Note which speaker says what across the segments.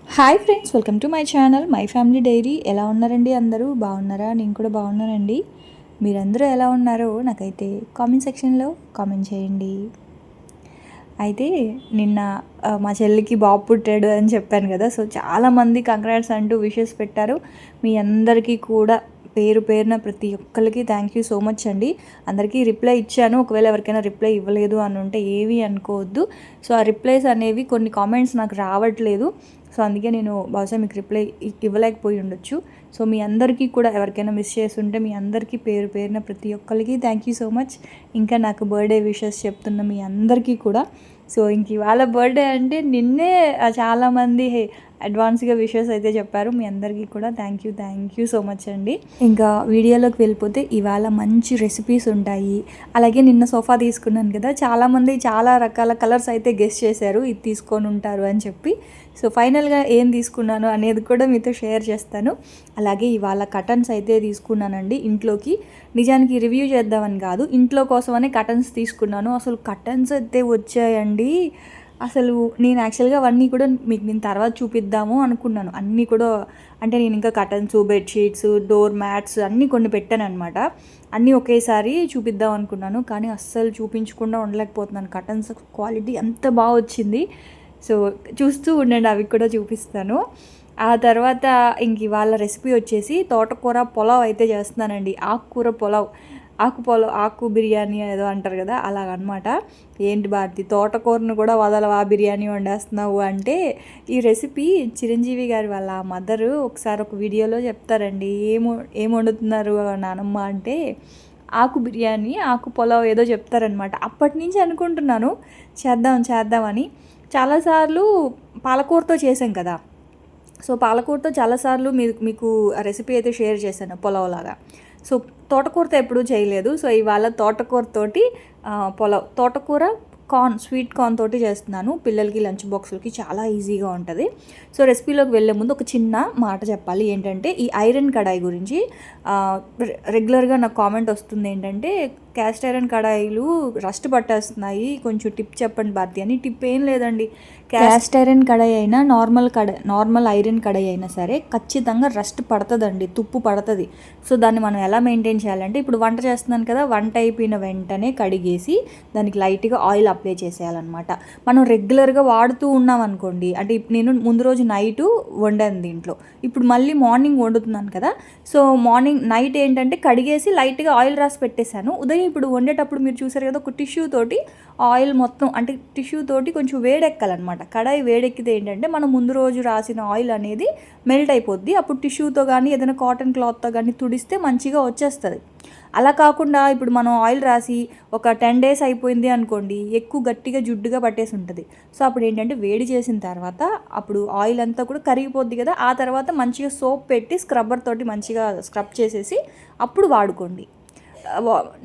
Speaker 1: Hi friends, welcome to my channel my family dairy. ఎలా ఉన్నారండి? అందరూ బాగున్నారా? నేను కూడా బాగున్నానండి. మీరందరూ ఎలా ఉన్నారో నాకైతే కామెంట్ సెక్షన్లో కామెంట్ చేయండి. అయితే నిన్న మా చెల్లికి బాబు పుట్టాడు అని చెప్పాను కదా. సో చాలామంది కంగ్రాట్స్ అంటూ విషెస్ పెట్టారు. మీ అందరికీ కూడా పేరు పేరున ప్రతి ఒక్కరికి థ్యాంక్ యూ సో మచ్ అండి. అందరికీ రిప్లై ఇచ్చాను. ఒకవేళ ఎవరికైనా రిప్లై ఇవ్వలేదు అని ఉంటే ఏవి అనుకోవద్దు. సో ఆ రిప్లైస్ అనేవి కొన్ని కామెంట్స్ నాకు రావట్లేదు. సో అందుకే నేను బహుశా మీకు రిప్లై ఇవ్వలేకపోయి ఉండొచ్చు. సో మీ అందరికీ కూడా ఎవరికైనా మిస్ చేసి ఉంటే మీ అందరికీ పేరు పేరున ప్రతి ఒక్కరికి థ్యాంక్ యూ సో మచ్. ఇంకా నాకు బర్త్డే విషెస్ చెప్తున్న మీ అందరికీ కూడా. సో ఇంక ఇవాళ బర్త్డే అంటే నిన్నే చాలామంది అడ్వాన్స్గా విషెస్ అయితే చెప్పారు. మీ అందరికీ కూడా థ్యాంక్ యూ సో మచ్ అండి. ఇంకా వీడియోలోకి వెళ్ళిపోతే ఇవాళ మంచి రెసిపీస్ ఉంటాయి. అలాగే నిన్న సోఫా తీసుకున్నాను కదా, చాలామంది చాలా రకాల కలర్స్ అయితే గెస్ చేశారు ఇది తీసుకొని ఉంటారు అని చెప్పి. సో ఫైనల్గా ఏం తీసుకున్నాను అనేది కూడా మీతో షేర్ చేస్తాను. అలాగే ఇవాళ కటన్స్ అయితే తీసుకున్నానండి ఇంట్లోకి. నిజానికి రివ్యూ చేద్దామని కాదు, ఇంట్లో కోసమని కటన్స్ తీసుకున్నాను. అసలు కటన్స్ అయితే వచ్చాయండి. అసలు నేను యాక్చువల్గా అవన్నీ కూడా మీకు నేను తర్వాత చూపిద్దాము అనుకున్నాను. అన్నీ కూడా అంటే నేను ఇంకా కటన్స్, బెడ్షీట్స్, డోర్ మ్యాట్స్ అన్నీ కొన్ని పెట్టాను అనమాట. అన్నీ ఒకేసారి చూపిద్దాం అనుకున్నాను, కానీ అస్సలు చూపించకుండా ఉండలేకపోతున్నాను. కటన్స్ క్వాలిటీ అంత బాగా వచ్చింది. సో చూస్తూ ఉండండి, అవి కూడా చూపిస్తాను. ఆ తర్వాత ఇంక ఇవాళ రెసిపీ వచ్చేసి తోటకూర పులావ్ అయితే చేస్తున్నానండి. ఆకుకూర పులావ్, ఆకు బిర్యానీ ఏదో అంటారు కదా, అలాగనమాట. ఏంటి భారతి, తోటకూరను కూడా వదలవా బిర్యానీ వండేస్తున్నావు అంటే, ఈ రెసిపీ చిరంజీవి గారి వాళ్ళ మదరు ఒకసారి ఒక వీడియోలో చెప్తారండి. ఏం వండుతున్నారు నానమ్మ అంటే, ఆకు బిర్యానీ, ఆకు పులావ్ ఏదో చెప్తారనమాట. అప్పటి నుంచి అనుకుంటున్నాను చేద్దామని. చాలాసార్లు పాలకూరతో చేసాం కదా. సో పాలకూరతో చాలాసార్లు మీకు రెసిపీ అయితే షేర్ చేశాను పులావ్ లాగా. సో తోటకూరతో ఎప్పుడూ చేయలేదు. సో ఇవాళ తోటకూరతోటి తోటకూర స్వీట్ కార్న్ తోటి చేస్తున్నాను. పిల్లలకి లంచ్ బాక్సులకి చాలా ఈజీగా ఉంటుంది. సో రెసిపీలోకి వెళ్ళే ముందు ఒక చిన్న మాట చెప్పాలి. ఏంటంటే ఈ ఐరన్ కడాయి గురించి రెగ్యులర్గా నాకు కామెంట్ వస్తుంది. ఏంటంటే క్యాస్ట్ ఐరన్ కడాయిలు రస్ట్ పట్టేస్తున్నాయి, కొంచెం టిప్ చెప్పండి భారతి అని. టిప్ ఏం లేదండి, క్యాస్ట్ ఐరన్ కడాయి అయినా నార్మల్ ఐరన్ కడాయి అయినా సరే ఖచ్చితంగా రస్ట్ పడుతుందండి, తుప్పు పడుతుంది. సో దాన్ని మనం ఎలా మెయింటైన్ చేయాలంటే, ఇప్పుడు వంట చేస్తున్నాను కదా, వంట అయిపోయిన వెంటనే కడిగేసి దానికి లైట్గా ఆయిల్ అప్లై చేసేయాలన్నమాట. మనం రెగ్యులర్గా వాడుతూ ఉన్నాం అనుకోండి, అంటే నేను ముందు రోజు నైటు వండాను దీంట్లో, ఇప్పుడు మళ్ళీ మార్నింగ్ వండుతున్నాను కదా. సో నైట్ ఏంటంటే కడిగేసి లైట్గా ఆయిల్ రాసి పెట్టేశాను. ఉదయం ఇప్పుడు వండేటప్పుడు మీరు చూసారు కదా, ఒక టిష్యూ తోటి ఆయిల్ మొత్తం, అంటే టిష్యూ తోటి కొంచెం వేడెక్కాలన్నమాట. కడాయి వేడెక్కితే ఏంటంటే మనం ముందు రోజు రాసిన ఆయిల్ అనేది మెల్ట్ అయిపోద్ది. అప్పుడు టిష్యూతో కానీ ఏదైనా కాటన్ క్లాత్తో కానీ తుడిస్తే మంచిగా వచ్చేస్తుంది. అలా కాకుండా ఇప్పుడు మనం ఆయిల్ రాసి ఒక 10 days అయిపోయింది అనుకోండి, ఎక్కువ గట్టిగా జుడ్డుగా పట్టేసి ఉంటుంది. సో అప్పుడు ఏంటంటే వేడి చేసిన తర్వాత అప్పుడు ఆయిల్ అంతా కూడా కరిగిపోద్ది కదా. ఆ తర్వాత మంచిగా సోప్ పెట్టి స్క్రబ్బర్ తోటి మంచిగా స్క్రబ్ చేసేసి అప్పుడు వాడుకోండి.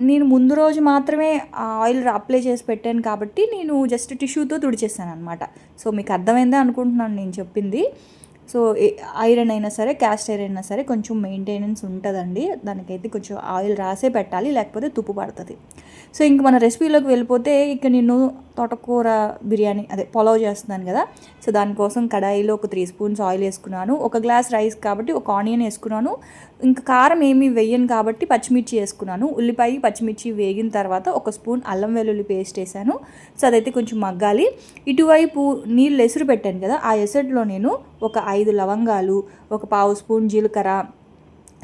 Speaker 1: నేను ముందు రోజు మాత్రమే ఆయిల్ అప్లై చేసి పెట్టాను కాబట్టి నేను జస్ట్ టిష్యూతో తుడిచేసాను అనమాట. సో మీకు అర్థమైందే అనుకుంటున్నాను నేను చెప్పింది. సో ఐరన్ అయినా సరే, క్యాస్ట్ ఐరన్ అయినా సరే కొంచెం మెయింటెనెన్స్ ఉంటుందండి. దానికైతే కొంచెం ఆయిల్ రాసే పెట్టాలి, లేకపోతే తుప్పు పడుతుంది. సో ఇంక మన రెసిపీలోకి వెళ్ళిపోతే, ఇక నేను తోటకూర బిర్యానీ పులావ్ చేస్తున్నాను కదా. సో దానికోసం కడాయిలో ఒక 3 spoons ఆయిల్ వేసుకున్నాను. 1 glass రైస్ కాబట్టి 1 onion వేసుకున్నాను. ఇంకా కారం ఏమీ వేయను కాబట్టి పచ్చిమిర్చి వేసుకున్నాను. ఉల్లిపాయ పచ్చిమిర్చి వేగిన తర్వాత 1 spoon అల్లం వెల్లుల్లి పేస్ట్ వేసాను. సో అదైతే కొంచెం మగ్గాలి. ఇటువైపు నీళ్ళు ఎసురు పెట్టాను కదా, ఆ ఎసరులో నేను ఒక 5 లవంగాలు, ఒక 1/2 spoon జీలకర్ర,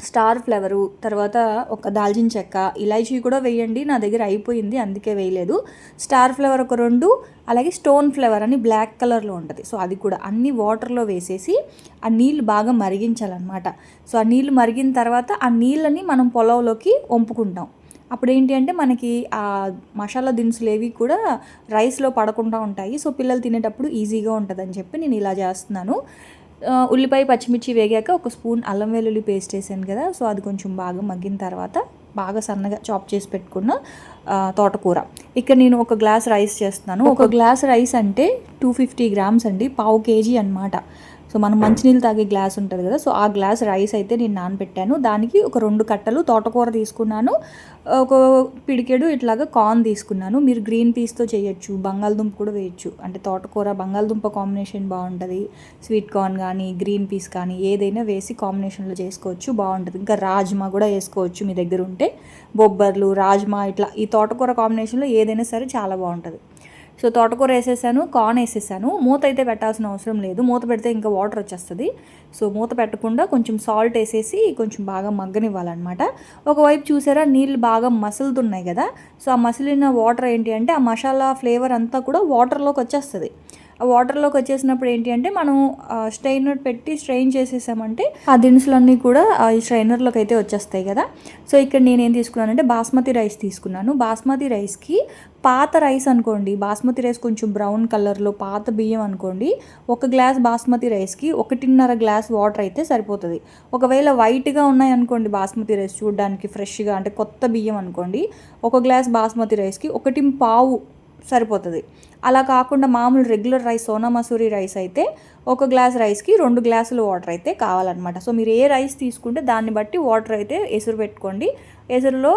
Speaker 1: స్టార్ ఫ్లేవరు, తర్వాత ఒక దాల్చిన చెక్క, ఇలాచీ కూడా వేయండి. నా దగ్గర అయిపోయింది అందుకే వేయలేదు. స్టార్ ఫ్లేవర్ ఒక 2, అలాగే స్టోన్ ఫ్లేవర్ అని బ్లాక్ కలర్లో ఉంటుంది. సో అది కూడా అన్ని వాటర్లో వేసేసి ఆ నీళ్ళు బాగా మరిగించాలన్నమాట. సో ఆ నీళ్ళు మరిగిన తర్వాత ఆ నీళ్ళని మనం పొలంలోకి వంపుకుంటాం. అప్పుడు ఏంటి అంటే మనకి ఆ మసాలా దినుసులు ఏవి కూడా రైస్లో పడకుండా ఉంటాయి. సో పిల్లలు తినేటప్పుడు ఈజీగా ఉంటుందని చెప్పి నేను ఇలా చేస్తున్నాను. ఉల్లిపాయ పచ్చిమిర్చి వేగాక 1 spoon అల్లం వెల్లుల్లి పేస్ట్ వేసాను కదా. సో అది కొంచెం బాగా మగ్గిన తర్వాత బాగా సన్నగా చాప్ చేసి పెట్టుకున్న తోటకూర. ఇక్కడ నేను 1 glass రైస్ చేస్తున్నాను. 1 glass రైస్ అంటే 250 grams అండి, 1/2 kg అనమాట. సో సో మనం మంచినీళ్ళు తాగే గ్లాస్ ఉంటుంది కదా, సో ఆ గ్లాస్ రైస్ అయితే నేను నానబెట్టాను. దానికి ఒక 2 కట్టలు తోటకూర తీసుకున్నాను, ఒక పిడికెడు ఇట్లాగా కార్న్ తీసుకున్నాను. మీరు గ్రీన్ పీస్తో చేయొచ్చు, బంగాళదుంప కూడా వేయచ్చు. అంటే తోటకూర బంగాళదుంప కాంబినేషన్ బాగుంటుంది. స్వీట్ కార్న్ కానీ గ్రీన్ పీస్ కానీ ఏదైనా వేసి కాంబినేషన్లో చేసుకోవచ్చు, బాగుంటుంది. ఇంకా రాజ్మా కూడా వేసుకోవచ్చు మీ దగ్గర ఉంటే, బొబ్బర్లు రాజ్మా ఇట్లా ఈ తోటకూర కాంబినేషన్లో ఏదైనా సరే చాలా బాగుంటుంది. సో తోటకూర వేసేసాను, కార్న్ వేసేసాను. మూత అయితే పెట్టాల్సిన అవసరం లేదు, మూత పెడితే ఇంకా వాటర్ వచ్చేస్తుంది. సో మూత పెట్టకుండా కొంచెం సాల్ట్ వేసేసి కొంచెం బాగా మగ్గనివ్వాలన్నమాట. ఒకవైపు చూసారా నీళ్ళు బాగా మసులుతున్నాయి కదా, సో ఆ మసిలిన వాటర్ ఏంటి అంటే ఆ మసాలా ఫ్లేవర్ అంతా కూడా వాటర్లోకి వచ్చేస్తుంది. ఆ వాటర్లోకి వచ్చేసినప్పుడు ఏంటి అంటే మనం స్ట్రైనర్ పెట్టి స్ట్రెయిన్ చేసేసామంటే ఆ దినుసులన్నీ కూడా ఈ స్ట్రైనర్లోకి అయితే వచ్చేస్తాయి కదా. సో ఇక్కడ నేనేం తీసుకున్నానంటే బాస్మతి రైస్ తీసుకున్నాను. బాస్మతి రైస్కి పాత రైస్ అనుకోండి, బాస్మతి రైస్ కొంచెం బ్రౌన్ కలర్లో పాత బియ్యం అనుకోండి, 1 గ్లాస్ బాస్మతి రైస్కి 1.5 గ్లాస్ వాటర్ అయితే సరిపోతుంది. ఒకవేళ వైట్గా ఉన్నాయనుకోండి బాస్మతి రైస్ చూడడానికి ఫ్రెష్గా అంటే కొత్త బియ్యం అనుకోండి, 1 గ్లాస్ బాస్మతి రైస్కి 1.5 సరిపోతుంది. అలా కాకుండా మామూలు regular rice Sona Masuri rice అయితే 1 గ్లాస్ రైస్కి 2 గ్లాసులు వాటర్ అయితే కావాలన్నమాట. సో మీరు ఏ రైస్ తీసుకుంటే దాన్ని బట్టి వాటర్ అయితే ఎసురు పెట్టుకోండి. ఎసురులో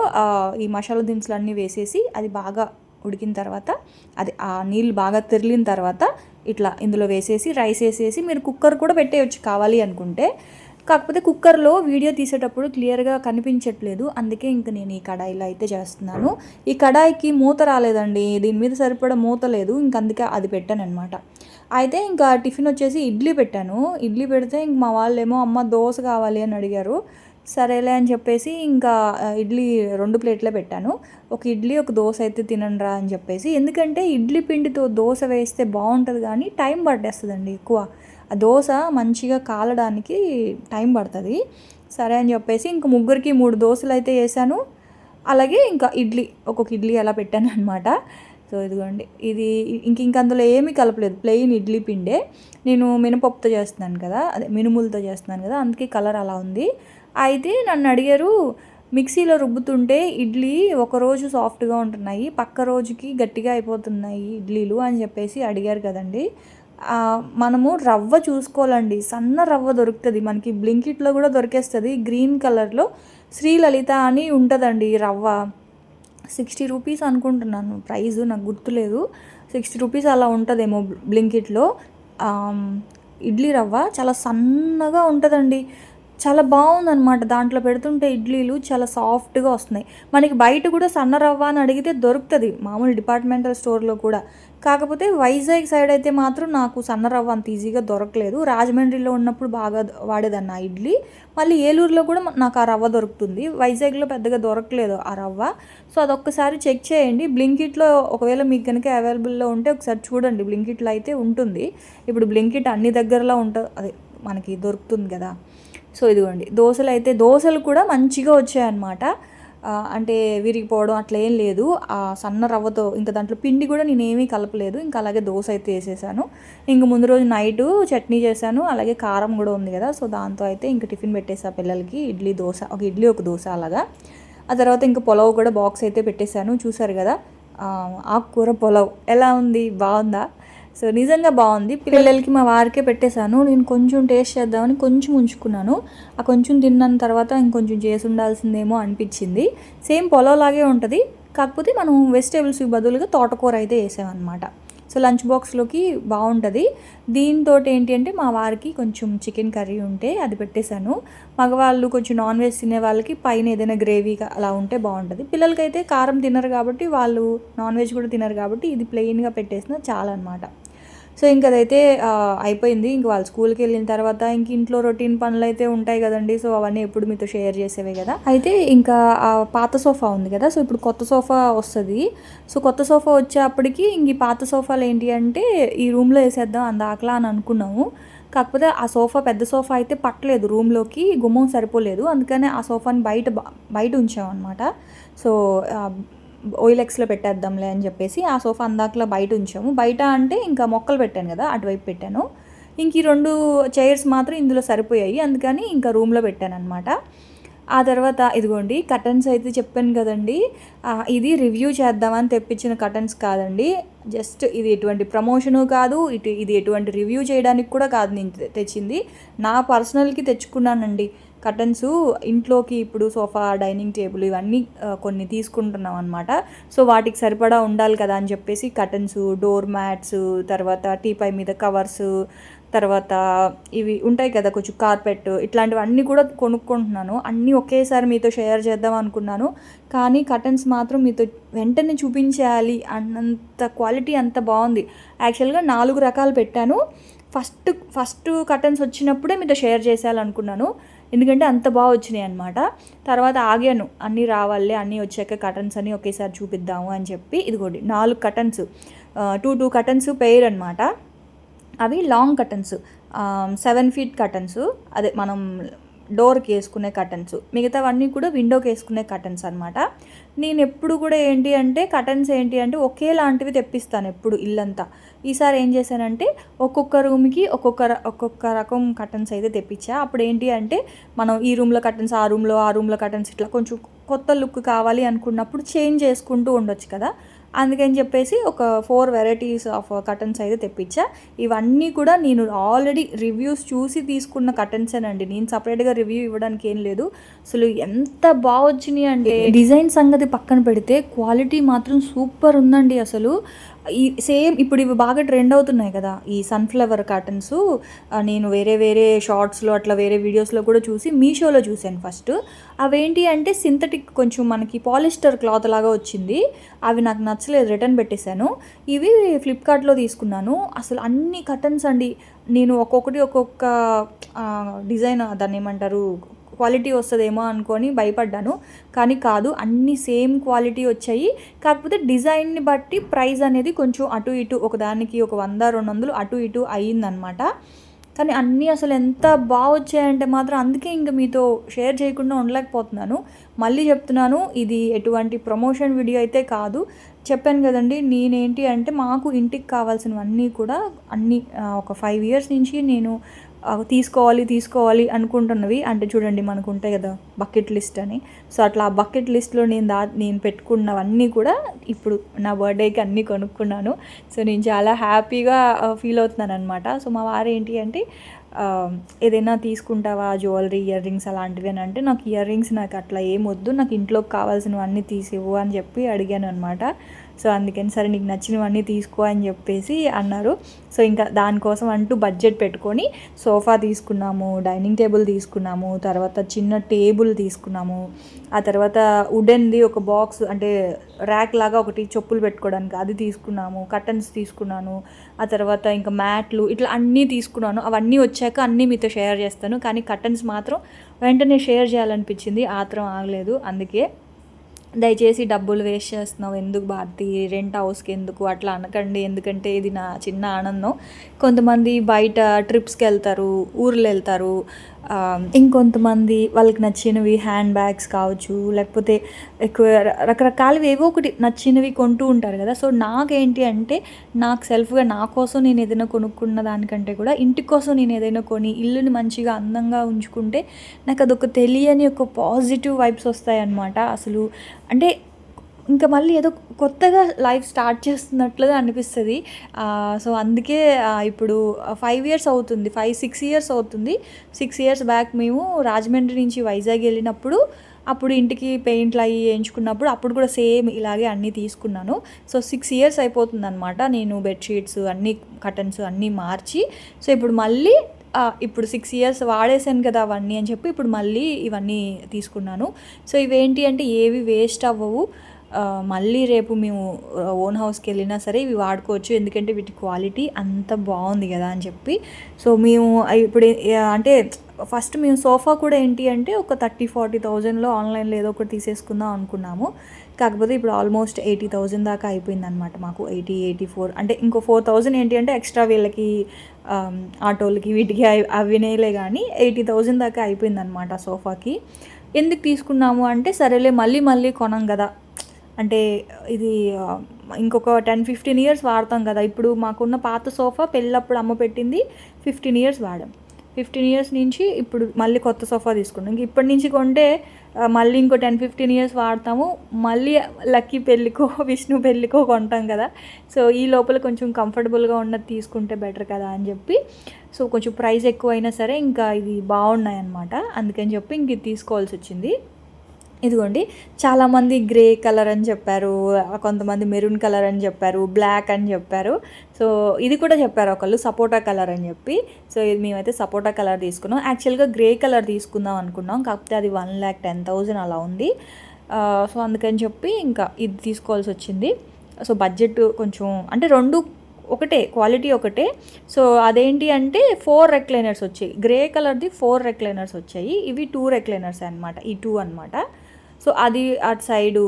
Speaker 1: ఈ మసాలా దినుసులు అన్నీ వేసేసి అది బాగా ఉడికిన తర్వాత, అది ఆ నీళ్ళు బాగా తెరిలిన తర్వాత ఇట్లా ఇందులో వేసేసి రైస్ వేసేసి మీరు కుక్కర్ కూడా పెట్టేయచ్చు కావాలి అనుకుంటే. కాకపోతే కుక్కర్లో వీడియో తీసేటప్పుడు క్లియర్గా కనిపించట్లేదు, అందుకే ఇంక నేను ఈ కడాయిలో అయితే చేస్తున్నాను. ఈ కడాయికి మూత రాలేదండి, దీని మీద సరిపడా మూత లేదు, ఇంక అందుకే అది పెట్టాను అనమాట. అయితే ఇంకా టిఫిన్ వచ్చేసి ఇడ్లీ పెట్టాను. ఇడ్లీ పెడితే ఇంక మా వాళ్ళేమో అమ్మ దోశ కావాలి అని అడిగారు. సరేలే అని చెప్పేసి ఇంకా ఇడ్లీ 2 ప్లేట్లే పెట్టాను. ఒక ఇడ్లీ ఒక దోశ అయితే తినండిరా అని చెప్పేసి, ఎందుకంటే ఇడ్లీ పిండితో దోశ వేస్తే బాగుంటుంది కానీ టైం పట్టేస్తుందండి ఎక్కువ. ఆ దోశ మంచిగా కాలడానికి టైం పడుతుంది. సరే అని చెప్పేసి ఇంక ముగ్గురికి 3 దోశలు అయితే వేసాను. అలాగే ఇంకా ఇడ్లీ ఒక్కొక్క ఇడ్లీ అలా పెట్టాను అనమాట. సో ఇదిగోండి, ఇది ఇంక అందులో ఏమీ కలపలేదు, ప్లెయిన్ ఇడ్లీ పిండే. నేను మినపప్పుతో చేస్తున్నాను కదా, అదే మినుములతో చేస్తున్నాను కదా, అందుకే కలర్ అలా ఉంది. అయితే నన్ను అడిగారు, మిక్సీలో రుబ్బుతుంటే ఇడ్లీ ఒకరోజు సాఫ్ట్గా ఉంటున్నాయి, పక్క రోజుకి గట్టిగా అయిపోతున్నాయి ఇడ్లీలు అని చెప్పేసి అడిగారు కదండి. మనము రవ్వ చూసుకోవాలండి, సన్న రవ్వ దొరుకుతుంది మనకి, బ్లింకిట్లో కూడా దొరికేస్తుంది. గ్రీన్ కలర్లో శ్రీలలిత అని ఉంటుందండి రవ్వ. 60 రూపీస్ అనుకుంటున్నాను ప్రైస్, నాకు గుర్తులేదు. 60 రూపీస్ అలా ఉంటుందేమో బ్లింకిట్లో. ఇడ్లీ రవ్వ చాలా సన్నగా ఉంటుందండి, చాలా బాగుందన్నమాట. దాంట్లో పెడుతుంటే ఇడ్లీలు చాలా సాఫ్ట్గా వస్తున్నాయి. మనకి బయట కూడా సన్న రవ్వ అని అడిగితే దొరుకుతుంది మామూలు డిపార్ట్మెంటల్ స్టోర్లో కూడా. కాకపోతే వైజాగ్ సైడ్ అయితే మాత్రం నాకు సన్న రవ్వ అంత ఈజీగా దొరకలేదు. రాజమండ్రిలో ఉన్నప్పుడు బాగా వాడేదాన్ని ఆ ఇడ్లీ. మళ్ళీ ఏలూరులో కూడా నాకు ఆ రవ్వ దొరుకుతుంది, వైజాగ్లో పెద్దగా దొరకలేదు ఆ రవ్వ. సో అదొక్కసారి చెక్ చేయండి. బ్లింకిట్లో ఒకవేళ మీకు కనుక అవైలబుల్లో ఉంటే ఒకసారి చూడండి, బ్లింకిట్లో అయితే ఉంటుంది. ఇప్పుడు బ్లింకిట్ అన్ని దగ్గరలో ఉంటుంది, అదే మనకి దొరుకుతుంది కదా. సో ఇదిగోండి దోశలు కూడా మంచిగా వచ్చాయన్నమాట. అంటే విరిగిపోవడం అట్లా ఏం లేదు. ఆ సన్న రవ్వతో ఇంకా దాంట్లో పిండి కూడా నేనేమీ కలపలేదు. ఇంకా అలాగే దోశ అయితే వేసేసాను. ఇంక ముందు రోజు నైటు చట్నీ చేశాను, అలాగే కారం కూడా ఉంది కదా, సో దాంతో అయితే ఇంక టిఫిన్ పెట్టేసా పిల్లలకి. ఒక ఇడ్లీ ఒక దోశ అలాగా. ఆ తర్వాత ఇంకా పులావ్ కూడా బాక్స్ అయితే పెట్టేశాను. చూసారు కదా ఆకుకూర పులావ్ ఎలా ఉంది, బాగుందా? సో నిజంగా బాగుంది. పిల్లలకి మా వారికే పెట్టేశాను, నేను కొంచెం టేస్ట్ చేద్దామని కొంచెం ఉంచుకున్నాను. ఆ కొంచెం తిన్న తర్వాత ఇంకొంచెం చేసి ఉండాల్సిందేమో అనిపించింది. సేమ్ పొలం లాగే ఉంటుంది, కాకపోతే మనం వెజిటేబుల్స్కి బదులుగా తోటకూర అయితే వేసామన్నమాట. సో లంచ్ బాక్స్లోకి బాగుంటుంది. దీంతో ఏంటి అంటే మా వారికి కొంచెం చికెన్ కర్రీ ఉంటే అది పెట్టేశాను. మగవాళ్ళు కొంచెం నాన్ వెజ్ తినే వాళ్ళకి పైన ఏదైనా గ్రేవీ అలా ఉంటే బాగుంటుంది. పిల్లలకైతే కారం తినరు కాబట్టి, వాళ్ళు నాన్ వెజ్ కూడా తినరు కాబట్టి ఇది ప్లెయిన్గా పెట్టేసిన చాలా అనమాట. సో ఇంక అదైతే అయిపోయింది. ఇంక వాళ్ళు స్కూల్కి వెళ్ళిన తర్వాత ఇంక ఇంట్లో రొటీన్ పనులు అయితే ఉంటాయి కదండి. సో అవన్నీ ఎప్పుడు మీతో షేర్ చేసేవే కదా. అయితే ఇంకా పాత సోఫా ఉంది కదా, సో ఇప్పుడు కొత్త సోఫా వస్తుంది. సో కొత్త సోఫా వచ్చేప్పటికి ఇంక ఈ పాత సోఫాలు ఏంటి అంటే ఈ రూమ్లో వేసేద్దాం అందాకలా అని అనుకున్నాము. కాకపోతే ఆ సోఫా పెద్ద సోఫా అయితే పట్టలేదు, రూమ్లోకి గుమ్మం సరిపోలేదు. అందుకనే ఆ సోఫాని బయట ఉంచామన్నమాట. సో ఓయిలెక్స్లో పెట్టేద్దాంలే అని చెప్పేసి ఆ సోఫా అందాకలా బయట ఉంచాము. బయట అంటే ఇంకా మొక్కలు పెట్టాను కదా, అటువైపు పెట్టాను. ఇంక ఈ 2 చైర్స్ మాత్రం ఇందులో సరిపోయాయి, అందుకని ఇంకా రూమ్లో పెట్టాను అనమాట. ఆ తర్వాత ఇదిగోండి కర్టన్స్ అయితే చెప్పాను కదండి. ఇది రివ్యూ చేద్దామని తెప్పించిన కర్టన్స్ కాదండి. జస్ట్ ఇది ఎటువంటి ప్రమోషను కాదు, ఇది ఎటువంటి రివ్యూ చేయడానికి కూడా కాదు నేను తెచ్చింది. నా పర్సనల్కి తెచ్చుకున్నానండి కర్టన్స్. ఇంట్లోకి ఇప్పుడు సోఫా, డైనింగ్ టేబుల్ ఇవన్నీ కొన్ని తీసుకుంటున్నాం అనమాట. సో వాటికి సరిపడా ఉండాలి కదా అని చెప్పేసి కర్టన్స్, డోర్ మ్యాట్స్, తర్వాత టీపై మీద కవర్స్, తర్వాత ఇవి ఉంటాయి కదా కొంచెం కార్పెట్, ఇట్లాంటివన్నీ కూడా కొనుక్కుంటున్నాను. అన్నీ ఒకేసారి మీతో షేర్ చేద్దాం అనుకున్నాను, కానీ కర్టన్స్ మాత్రం మీతో వెంటనే చూపించేయాలి అన్నంత క్వాలిటీ అంత బాగుంది. యాక్చువల్గా 4 రకాలు పెట్టాను. ఫస్ట్ కర్టన్స్ వచ్చినప్పుడే మీతో షేర్ చేసేయాలనుకున్నాను, ఎందుకంటే అంత బాగా వచ్చినాయి అనమాట. తర్వాత ఆగాను, అన్నీ రావాలి, అన్నీ వచ్చాక కర్టన్స్ అన్నీ ఒకేసారి చూపిద్దాము అని చెప్పి. ఇదిగోండి 4 కర్టన్స్, 2 కర్టన్స్ పెయిర్ అనమాట. అవి లాంగ్ కర్టన్స్, 7 ఫీట్ కర్టన్స్, అదే మనం డోర్కి వేసుకునే కర్టన్స్. మిగతావన్నీ కూడా విండోకి వేసుకునే కర్టన్స్ అనమాట. నేను ఎప్పుడు కూడా ఏంటి అంటే కర్టన్స్ ఏంటి అంటే ఒకేలాంటివి తెప్పిస్తాను ఎప్పుడు ఇల్లంతా. ఈసారి ఏం చేశానంటే ఒక్కొక్క రూమ్కి ఒక్కొక్క రకం కర్టన్స్ అయితే తెప్పించా. అప్పుడు ఏంటి అంటే మనం ఈ రూమ్లో కర్టన్స్, ఆ రూమ్లో కర్టన్స్, ఇట్లా కొంచెం కొత్త లుక్ కావాలి అనుకున్నప్పుడు చేంజ్ చేసుకుంటూ ఉండొచ్చు కదా. అందుకని చెప్పేసి ఒక 4 వెరైటీస్ ఆఫ్ కర్టన్స్ అయితే తెప్పించా. ఇవన్నీ కూడా నేను ఆల్రెడీ రివ్యూస్ చూసి తీసుకున్న కర్టన్సేనండి. నేను సపరేట్గా రివ్యూ ఇవ్వడానికి ఏం లేదు. అసలు ఎంత బాగా వచ్చినాయి అంటే, డిజైన్ సంగతి పక్కన పెడితే క్వాలిటీ మాత్రం సూపర్ ఉందండి. అసలు ఈ సేమ్ ఇప్పుడు ఇవి బాగా ట్రెండ్ అవుతున్నాయి కదా ఈ సన్ఫ్లవర్ కర్టన్స్. నేను వేరే షార్ట్స్లో అట్లా వేరే వీడియోస్లో కూడా చూసి మీషోలో చూశాను ఫస్ట్. అవేంటి అంటే సింథటిక్, కొంచెం మనకి పాలిస్టర్ క్లాత్ లాగా వచ్చింది. అవి నాకు నచ్చలేదు, రిటర్న్ పెట్టేశాను. ఇవి ఫ్లిప్కార్ట్లో తీసుకున్నాను. అసలు అన్ని కర్టన్స్ అండి, నేను ఒక్కొక్క డిజైన్, దాన్ని ఏమంటారు, క్వాలిటీ వస్తుందేమో అనుకొని భయపడ్డాను, కానీ కాదు, అన్నీ సేమ్ క్వాలిటీ వచ్చాయి. కాకపోతే డిజైన్ని బట్టి ప్రైస్ అనేది కొంచెం అటు ఇటు, ఒకదానికి ఒక 100-200 అటు ఇటు అయ్యిందనమాట. కానీ అన్నీ అసలు ఎంత బాగా వచ్చాయంటే మాత్రం అందుకే ఇంక మీతో షేర్ చేయకుండా ఉండలేకపోతున్నాను. మళ్ళీ చెప్తున్నాను, ఇది ఎటువంటి ప్రమోషన్ వీడియో అయితే కాదు. చెప్పాను కదండి, నేనేంటి అంటే మాకు ఇంటికి కావాల్సినవన్నీ కూడా అన్నీ ఒక 5 ఇయర్స్ నుంచి నేను తీసుకోవాలి అనుకుంటున్నవి. అంటే చూడండి మనకు ఉంటాయి కదా బకెట్ లిస్ట్ అని. సో అట్లా ఆ బకెట్ లిస్ట్లో నేను పెట్టుకున్నవన్నీ కూడా ఇప్పుడు నా బర్త్డేకి అన్నీ కొనుక్కున్నాను. సో నేను చాలా హ్యాపీగా ఫీల్ అవుతున్నాను అనమాట. సో మా వారు ఏంటి అంటే ఏదైనా తీసుకుంటావా జ్యువెలరీ, ఇయర్ రింగ్స్ అలాంటివి అని అంటే, నాకు ఇయర్ రింగ్స్ నాకు అట్లా ఏమొద్దు, నాకు ఇంట్లోకి కావాల్సినవన్నీ తీసివ్వు అని చెప్పి అడిగాను అనమాట. సో అందుకని సరే నీకు నచ్చినవన్నీ తీసుకో అని చెప్పేసి అన్నారు. సో ఇంకా దానికోసం అంటూ బడ్జెట్ పెట్టుకొని సోఫా తీసుకున్నాము, డైనింగ్ టేబుల్ తీసుకున్నాము, తర్వాత చిన్న టేబుల్ తీసుకున్నాము, ఆ తర్వాత వుడెన్ది ఒక బాక్స్, అంటే ర్యాక్ లాగా ఒకటి చెప్పులు పెట్టుకోవడానికి అది తీసుకున్నాము, కర్టన్స్ తీసుకున్నాను, ఆ తర్వాత ఇంకా మ్యాట్లు, ఇట్లా అన్నీ తీసుకున్నాను. అవన్నీ వచ్చాక అన్నీ మీతో షేర్ చేస్తాను, కానీ కర్టన్స్ మాత్రం వెంటనే షేర్ చేయాలనిపించింది, ఆత్రం ఆగలేదు. అందుకే దయచేసి డబ్బులు వేస్ట్ చేస్తున్నావు ఎందుకు భారతి, రెంట్ హౌస్కి ఎందుకు అట్లా అనకండి, ఎందుకంటే ఇది నా చిన్న ఆనందం. కొంతమంది బయట ట్రిప్స్కి వెళ్తారు, ఊర్లు వెళ్తారు, ఇంకొంతమంది వాళ్ళకి నచ్చినవి హ్యాండ్ బ్యాగ్స్ కావచ్చు, లేకపోతే ఎక్కువ రకరకాలవి ఏవో ఒకటి నచ్చినవి కొంటూ ఉంటారు కదా. సో నాకేంటి అంటే నాకు సెల్ఫ్గా నా కోసం నేను ఏదైనా కొనుక్కున్న దానికంటే కూడా ఇంటి కోసం నేను ఏదైనా కొని ఇల్లుని మంచిగా అందంగా ఉంచుకుంటే నాకు అదొక తెలియని ఒక పాజిటివ్ వైబ్స్ వస్తాయి అన్నమాట. అసలు అంటే ఇంకా మళ్ళీ ఏదో కొత్తగా లైఫ్ స్టార్ట్ చేస్తున్నట్లుగా అనిపిస్తుంది. సో అందుకే ఇప్పుడు 5 ఇయర్స్ అవుతుంది, 5-6 ఇయర్స్ అవుతుంది. 6 ఇయర్స్ బ్యాక్ మేము రాజమండ్రి నుంచి వైజాగ్ వెళ్ళినప్పుడు, అప్పుడు ఇంటికి పెయింట్లు అవి వేయించుకున్నప్పుడు అప్పుడు కూడా సేమ్ ఇలాగే అన్నీ తీసుకున్నాను. సో 6 ఇయర్స్ అయిపోతుంది అనమాట నేను బెడ్షీట్స్ అన్నీ, కర్టన్స్ అన్నీ మార్చి. సో ఇప్పుడు మళ్ళీ ఇప్పుడు 6 ఇయర్స్ వాడేసాను కదా అవన్నీ అని చెప్పి ఇప్పుడు మళ్ళీ ఇవన్నీ తీసుకున్నాను. సో ఇవేంటి అంటే ఏవి వేస్ట్ అవ్వవు, మళ్ళీ రేపు మేము ఓన్ హౌస్కి వెళ్ళినా సరే ఇవి వాడుకోవచ్చు, ఎందుకంటే వీటి క్వాలిటీ అంత బాగుంది కదా అని చెప్పి. సో మేము ఇప్పుడు అంటే ఫస్ట్ మేము సోఫా కూడా ఏంటి అంటే ఒక 30,000-40,000లో ఆన్లైన్లో ఏదో ఒకటి తీసేసుకుందాం అనుకున్నాము. కాకపోతే ఇప్పుడు ఆల్మోస్ట్ 80,000 దాకా అయిపోయిందనమాట మాకు. 84 అంటే ఇంకో 4,000 ఏంటి అంటే ఎక్స్ట్రా వీళ్ళకి ఆటోలకి వీటికి అవినేలే, కానీ 80,000 దాకా అయిపోయిందనమాట సోఫాకి. ఎందుకు తీసుకున్నాము అంటే సరేలే మళ్ళీ కొనం కదా, అంటే ఇది ఇంకొక 10-15 ఇయర్స్ వాడతాం కదా. ఇప్పుడు మాకున్న పాత సోఫా పెళ్ళప్పుడు అమ్మ పెట్టింది, 15 ఇయర్స్ వాడాం. 15 ఇయర్స్ నుంచి ఇప్పుడు మళ్ళీ కొత్త సోఫా తీసుకున్నాం. ఇంక ఇప్పటి నుంచి కొంటే మళ్ళీ ఇంకో 10-15 ఇయర్స్ వాడతాము. మళ్ళీ లక్కీ పెళ్ళికో విష్ణు పెళ్ళికో కొంటాం కదా. సో ఈ లోపల కొంచెం కంఫర్టబుల్గా ఉన్నది తీసుకుంటే బెటర్ కదా అని చెప్పి, సో కొంచెం ప్రైస్ ఎక్కువైనా సరే ఇంకా ఇది బాగున్నాయి అన్నమాట. అందుకని చెప్పి ఇంక ఇది తీసుకోవాల్సి వచ్చింది. ఇదిగోండి, చాలామంది గ్రే కలర్ అని చెప్పారు, కొంతమంది మెరూన్ కలర్ అని చెప్పారు, బ్లాక్ అని చెప్పారు. సో ఇది కూడా చెప్పారు ఒకళ్ళు సపోటా కలర్ అని చెప్పి. సో ఇది మేమైతే సపోటా కలర్ తీసుకున్నాం. యాక్చువల్గా గ్రే కలర్ తీసుకుందాం అనుకున్నాం, కాకపోతే అది 1,10,000 అలా ఉంది. సో అందుకని చెప్పి ఇంకా ఇది తీసుకోవాల్సి వచ్చింది. సో బడ్జెట్ కొంచెం అంటే రెండు ఒకటే, క్వాలిటీ ఒకటే. సో అదేంటి అంటే 4 రెక్లైనర్స్ వచ్చాయి. గ్రే కలర్ది 4 రెక్లైనర్స్ వచ్చాయి, ఇవి 2 రెక్లైనర్స్ అనమాట, ఈ 2 అనమాట. సో అది అటు సైడు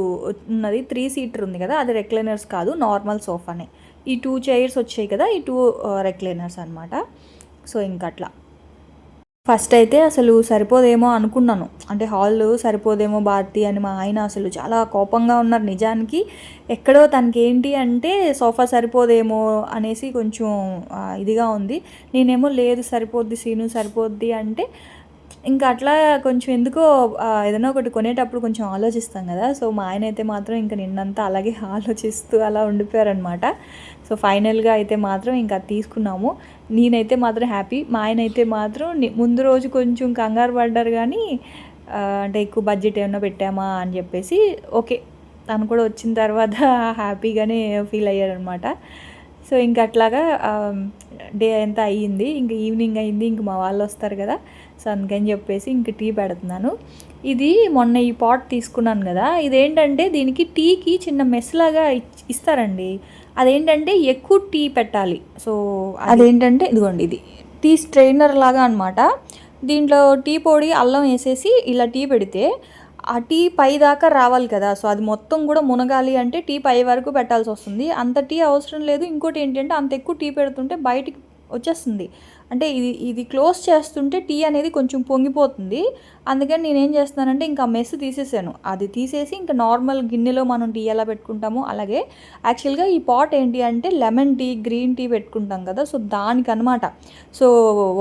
Speaker 1: ఉన్నది 3 సీటర్ ఉంది కదా, అది రెక్లైనర్స్ కాదు, నార్మల్ సోఫానే. ఈ 2 చైర్స్ వచ్చాయి కదా, ఈ 2 రెక్లైనర్స్ అనమాట. సో ఇంక అట్లా ఫస్ట్ అయితే అసలు సరిపోదేమో అనుకున్నాను, అంటే హాల్ సరిపోదేమో భారతి అని. మా ఆయన అసలు చాలా కోపంగా ఉన్నారు. నిజానికి ఎక్కడో తనకి ఏంటి అంటే సోఫా సరిపోదేమో అనేసి కొంచెం ఇదిగా ఉంది. నేనేమో లేదు సరిపోద్ది సీను సరిపోద్ది అంటే ఇంకా అట్లా కొంచెం ఎందుకో ఏదైనా ఒకటి కొనేటప్పుడు కొంచెం ఆలోచిస్తాం కదా. సో మా ఆయన అయితే మాత్రం ఇంకా నిన్నంతా అలాగే ఆలోచిస్తూ అలా ఉండిపోయారనమాట. సో ఫైనల్గా అయితే మాత్రం ఇంకా తీసుకున్నాము. నేనైతే మాత్రం హ్యాపీ, మా ఆయన అయితే మాత్రం ముందు రోజు కొంచెం కంగారు పడ్డారు, కానీ అంటే ఎక్కువ బడ్జెట్ ఏమన్నా పెట్టామా అని చెప్పేసి. ఓకే, తను కూడా వచ్చిన తర్వాత హ్యాపీగానే ఫీల్ అయ్యారనమాట. సో ఇంక అట్లాగా డే అంతా అయ్యింది, ఇంక ఈవినింగ్ అయింది, ఇంక మా వాళ్ళు వస్తారు కదా. సో అందుకని చెప్పేసి ఇంక టీ పెడుతున్నాను. ఇది మొన్న ఈ పాట్ తీసుకున్నాను కదా, ఇదేంటంటే దీనికి టీకి చిన్న మెస్లాగా ఇస్తారండి. అదేంటంటే ఎక్కువ టీ పెట్టాలి. సో అదేంటంటే ఇదిగోండి, ఇది టీ స్ట్రెయినర్ లాగా అనమాట. దీంట్లో టీ పొడి అల్లం వేసేసి ఇలా టీ పెడితే ఆ టీ పై దాకా రావాలి కదా. సో అది మొత్తం కూడా మునగాలి అంటే టీ పై వరకు పెట్టాల్సి వస్తుంది. అంత టీ అవసరం లేదు. ఇంకోటి ఏంటంటే అంత ఎక్కువ టీ పెడుతుంటే బయటికి వచ్చేస్తుంది, అంటే ఇది క్లోజ్ చేస్తుంటే టీ అనేది కొంచెం పొంగిపోతుంది. అందుకని నేనేం చేస్తున్నానంటే ఇంకా మెస్ తీసేసాను. అది తీసేసి ఇంకా నార్మల్ గిన్నెలో మనం టీ ఎలా పెట్టుకుంటామో అలాగే. యాక్చువల్గా ఈ పాట్ ఏంటి అంటే లెమన్ టీ, గ్రీన్ టీ పెట్టుకుంటాం కదా, సో దానికనమాట. సో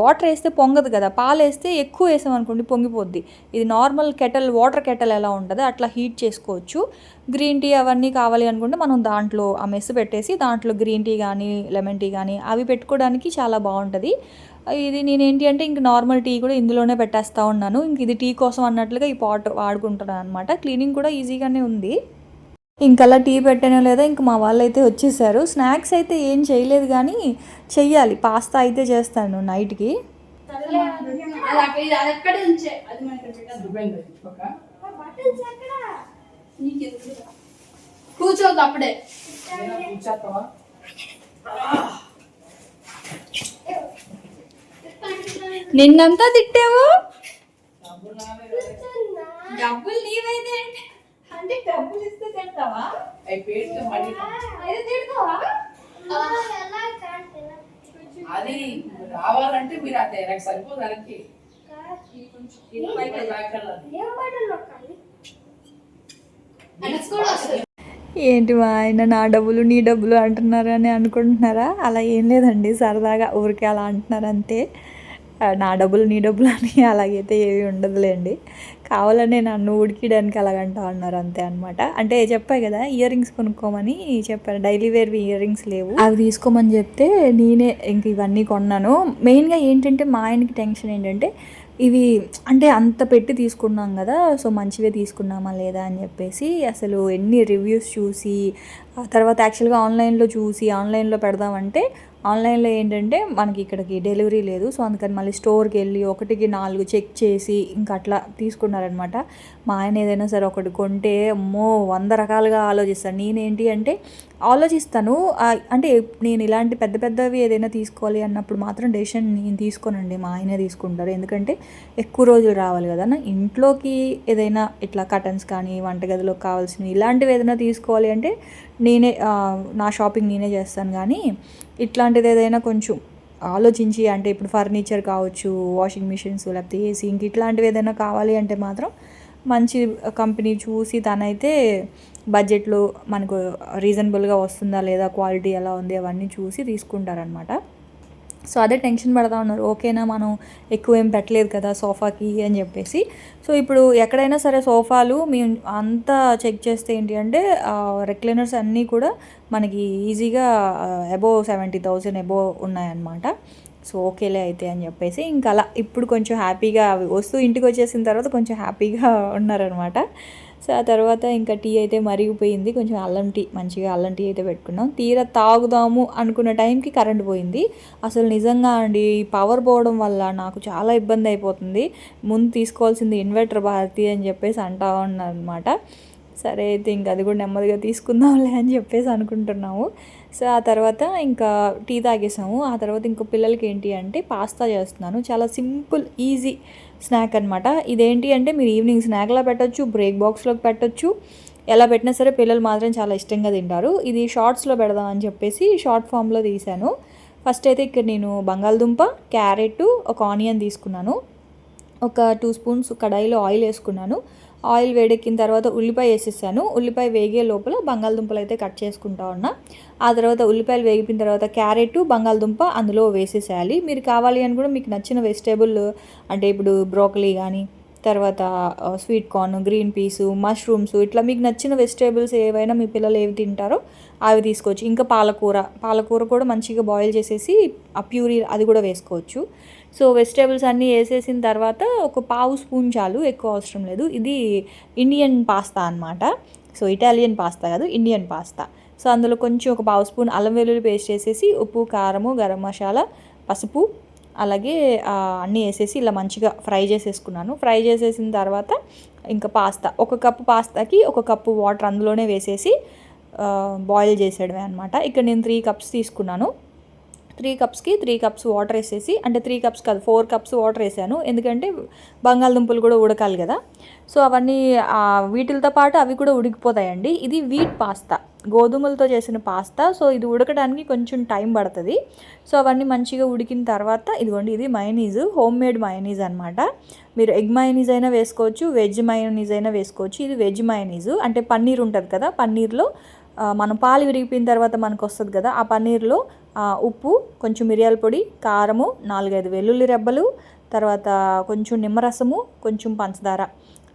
Speaker 1: వాటర్ వేస్తే పొంగదు కదా, పాలు వేస్తే ఎక్కువ వేసామనుకోండి పొంగిపోద్ది. ఇది నార్మల్ కెటల్, వాటర్ కెటల్ ఎలా ఉంటుందో అట్లా హీట్ చేసుకోవచ్చు. గ్రీన్ టీ అవన్నీ కావాలి అనుకుంటే మనం దాంట్లో ఆ మెస్ పెట్టేసి దాంట్లో గ్రీన్ టీ కానీ లెమన్ టీ కానీ అవి పెట్టుకోవడానికి చాలా బాగుంటుంది. ఇది నేనేంటి అంటే ఇంక నార్మల్ టీ కూడా ఇందులోనే పెట్టేస్తూ ఉన్నాను. ఇంక ఇది టీ కోసం అన్నట్లుగా ఈ పాట్ వాడుకుంటున్నాను అనమాట. క్లీనింగ్ కూడా ఈజీగానే ఉంది. ఇంకలా టీ పెట్టానో లేదా ఇంక మా వాళ్ళు అయితే వచ్చేసారు. స్నాక్స్ అయితే ఏం చేయలేదు, కానీ చెయ్యాలి. పాస్తా అయితే చేస్తాను నైట్కి.
Speaker 2: కూర్చోదు అప్పుడే
Speaker 1: నిన్నంతా తిట్టావు, డబ్బులు నీవైతే అంటే డబ్బులు ఇస్తే తింటావా?
Speaker 2: అది రావాలంటే మీరు అదే నాకు సరిపోదానికి
Speaker 1: ఏంటి మా ఆయన నా డబ్బులు నీ డబ్బులు అంటున్నారు అని అనుకుంటున్నారా? అలా ఏం లేదండి, సరదాగా ఊరికే అలా అంటున్నారు అంతే. నా డబ్బులు నీ డబ్బులు అని అలాగైతే ఏవి ఉండదులేండి. కావాలనే నన్ను ఉడికియడానికి అలాగంటా అన్నారు అంతే అనమాట. అంటే చెప్పాయి కదా ఇయర్ రింగ్స్ కొనుక్కోమని చెప్పారు, డైలీ వేర్వి ఇయర్ రింగ్స్ లేవు, అవి తీసుకోమని చెప్తే నేనే ఇంక ఇవన్నీ కొన్నాను. మెయిన్గా ఏంటంటే మా ఆయనకి టెన్షన్ ఏంటంటే ఇవి అంటే అంత పెట్టి తీసుకున్నాం కదా, సో మంచివే తీసుకున్నామా లేదా అని చెప్పేసి అసలు ఎన్ని రివ్యూస్ చూసి ఆ తర్వాత యాక్చువల్గా ఆన్లైన్లో చూసి ఆన్లైన్లో పెడదామంటే ఆన్లైన్లో ఏంటంటే మనకి ఇక్కడికి డెలివరీ లేదు. సో అందుకని మళ్ళీ స్టోర్కి వెళ్ళి 1కి 4 చెక్ చేసి ఇంకా అట్లా తీసుకున్నారనమాట. మా ఆయన ఏదైనా సరే ఒకటి కొంటే అమ్మో 100 రకాలుగా ఆలోచిస్తాను. నేనేంటి అంటే ఆలోచిస్తాను, అంటే నేను ఇలాంటి పెద్ద పెద్దవి ఏదైనా తీసుకోవాలి అన్నప్పుడు మాత్రం డెసిషన్ నేను తీసుకోనండి, మా ఆయనే తీసుకుంటారు. ఎందుకంటే ఎక్కువ రోజులు రావాలి కదా. ఇంట్లోకి ఏదైనా ఇట్లా కర్టన్స్ కానీ వంటగదిలోకి కావాల్సినవి ఇలాంటివి ఏదైనా తీసుకోవాలి అంటే నేనే నా షాపింగ్ నేనే చేస్తాను. కానీ ఇట్లాంటిది ఏదైనా కొంచెం ఆలోచించి, అంటే ఇప్పుడు ఫర్నిచర్ కావచ్చు, వాషింగ్ మిషన్స్, లేకపోతే ఏసీ, ఇంక ఇట్లాంటివి ఏదైనా కావాలి అంటే మాత్రం మంచి కంపెనీ చూసి తనైతే బడ్జెట్లో మనకు రీజనబుల్గా వస్తుందా లేదా, క్వాలిటీ ఎలా ఉంది అవన్నీ చూసి తీసుకుంటారనమాట. సో అదే టెన్షన్ పడతా ఉన్నారు, ఓకేనా మనం ఎక్కువ ఏం పెట్టలేదు కదా సోఫాకి అని చెప్పేసి. సో ఇప్పుడు ఎక్కడైనా సరే సోఫాలు మేము అంతా చెక్ చేస్తే ఏంటి అంటే రెక్లైనర్స్ అన్నీ కూడా మనకి ఈజీగా అబోవ్ 70,000 అబోవ్ ఉన్నాయన్నమాట. సో ఓకేలే అయితే అని చెప్పేసి ఇంకా అలా ఇప్పుడు కొంచెం హ్యాపీగా అవి వస్తూ ఇంటికి వచ్చేసిన తర్వాత కొంచెం హ్యాపీగా ఉన్నారనమాట. సో ఆ తర్వాత ఇంకా టీ అయితే మరిగిపోయింది, కొంచెం అల్లం టీ, మంచిగా అల్లం టీ అయితే పెట్టుకున్నాం. తీరా తాగుదాము అనుకున్న టైంకి కరెంట్ పోయింది. అసలు నిజంగా అండి పవర్ పోవడం వల్ల నాకు చాలా ఇబ్బంది అయిపోతుంది. ముందు తీసుకోవాల్సింది ఇన్వర్టర్ భారతి అని చెప్పేసి అంటా ఉన్నారనమాట. సరే అయితే ఇంక అది కూడా నెమ్మదిగా తీసుకుందాంలే అని చెప్పేసి అనుకుంటున్నాము. సో ఆ తర్వాత ఇంకా టీ తాగేసాము. ఆ తర్వాత ఇంకో పిల్లలకి ఏంటి అంటే పాస్తా చేస్తున్నాను. చాలా సింపుల్ ఈజీ స్నాక్ అనమాట. ఇదేంటి అంటే మీరు ఈవినింగ్ స్నాక్లా పెట్టచ్చు, బ్రేక్ బాక్స్లోకి పెట్టచ్చు, ఎలా పెట్టినా సరే పిల్లలు మాత్రం చాలా ఇష్టంగా తింటారు. ఇది షార్ట్స్లో పెడదామని చెప్పేసి షార్ట్ ఫామ్లో తీశాను. ఫస్ట్ అయితే ఇక్కడ నేను బంగాళదుంప, క్యారెట్, ఒక ఆనియన్ తీసుకున్నాను. ఒక 2 స్పూన్స్ కడాయిలో ఆయిల్ వేసుకున్నాను. ఆయిల్ వేడెక్కిన తర్వాత ఉల్లిపాయ వేసేసాను. ఉల్లిపాయ వేగే లోపల బంగాళదుంపలు అయితే కట్ చేసుకుంటా ఉన్నా. ఆ తర్వాత ఉల్లిపాయలు వేగిన తర్వాత క్యారెట్, బంగాళదుంప అందులో వేసేసేయాలి. మీరు కావాలి అని కూడా మీకు నచ్చిన వెజిటేబుల్ అంటే ఇప్పుడు బ్రోకలీ కానీ, తర్వాత sweet corn, green peas, mushrooms, ఇట్లా మీకు నచ్చిన వెజిటేబుల్స్ ఏవైనా మీ పిల్లలు ఏవి తింటారో అవి తీసుకోవచ్చు. ఇంకా పాలకూర కూడా మంచిగా బాయిల్ చేసేసి ఆ ప్యూరీ అది కూడా వేసుకోవచ్చు. సో వెజిటేబుల్స్ అన్నీ వేసేసిన తర్వాత ఒక పావు స్పూన్ చాలు, ఎక్కువ అవసరం లేదు. ఇది ఇండియన్ పాస్తా అనమాట. సో ఇటాలియన్ పాస్తా కాదు, ఇండియన్ పాస్తా. సో అందులో కొంచెం ఒక పావు స్పూన్ అల్లం వెల్లుల్లి పేస్ట్ వేసేసి ఉప్పు, కారము, గరం మసాలా, పసుపు, అలాగే అన్నీ వేసేసి ఇలా మంచిగా ఫ్రై చేసేసుకున్నాను. ఫ్రై చేసేసిన తర్వాత ఇంకా పాస్తా, ఒక కప్పు పాస్తాకి ఒక కప్పు వాటర్ అందులోనే వేసేసి బాయిల్ చేసేయడమే అనమాట. ఇక్కడ నేను 3 కప్స్ తీసుకున్నాను. 3 కప్స్కి 3 కప్స్ వాటర్ వేసేసి, అంటే 3 కప్స్ కాదు 4 కప్స్ వాటర్ వేసాను, ఎందుకంటే బంగాళదుంపలు కూడా ఉడకాలి కదా. సో అవన్నీ వీటితో పాటు అవి కూడా ఉడికిపోతాయండి. ఇది వీట్ పాస్తా, గోధుమలతో చేసిన పాస్తా. సో ఇది ఉడకడానికి కొంచెం టైం పడుతుంది. సో అవన్నీ మంచిగా ఉడికిన తర్వాత ఇదిగోండి, ఇది మయోనీస్, హోమ్ మేడ్ మయోనీస్ అనమాట. మీరు ఎగ్ మయోనీస్ అయినా వేసుకోవచ్చు, వెజ్ మయోనీస్ అయినా వేసుకోవచ్చు. ఇది వెజ్ మయోనీస్, అంటే పన్నీర్ ఉంటుంది కదా, పన్నీర్లో మనం పాలు విరిగిపోయిన తర్వాత మనకు వస్తుంది కదా, ఆ పన్నీర్లో ఉప్పు, కొంచెం మిరియాల పొడి, కారము, 4-5 వెల్లుల్లి రెబ్బలు, తర్వాత కొంచెం నిమ్మరసము, కొంచెం పంచదార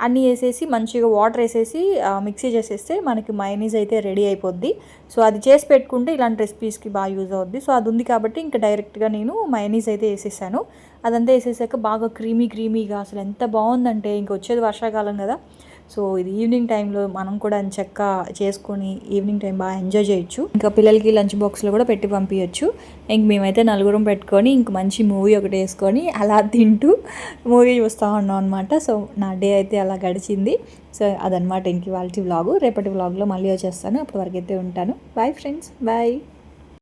Speaker 1: అన్నీ వేసేసి మంచిగా వాటర్ వేసేసి మిక్సీ చేసేస్తే మనకి మయోనీస్ అయితే రెడీ అయిపోద్ది. సో అది చేసి పెట్టుకుంటే ఇలాంటి రెసిపీస్కి బాగా యూజ్ అవుద్ది. సో అది ఉంది కాబట్టి ఇంకా డైరెక్ట్గా నేను మయోనీస్ అయితే వేసేసాను. అదంతా వేసేసాక బాగా క్రీమీగా అసలు ఎంత బాగుందంటే, ఇంక వచ్చేది వర్షాకాలం కదా. సో ఇది ఈవినింగ్ టైంలో మనం కూడా చక్కగా చేసుకొని ఈవినింగ్ టైం బాగా ఎంజాయ్ చేయొచ్చు. ఇంకా పిల్లలకి లంచ్ బాక్స్లో కూడా పెట్టి పంపించచ్చు. ఇంక మేమైతే నలుగురం పెట్టుకొని ఇంక మంచి మూవీ ఒకటి వేసుకొని అలా తింటూ మూవీ చూస్తూ ఉన్నాం అనమాట. సో నా డే అయితే అలా గడిచింది. సో అదనమాట ఇంక ఇవాళ వ్లాగు. రేపటి వ్లాగ్లో మళ్ళీ వచ్చేస్తాను. అప్పటి వరకు అయితే ఉంటాను. Bye friends, bye.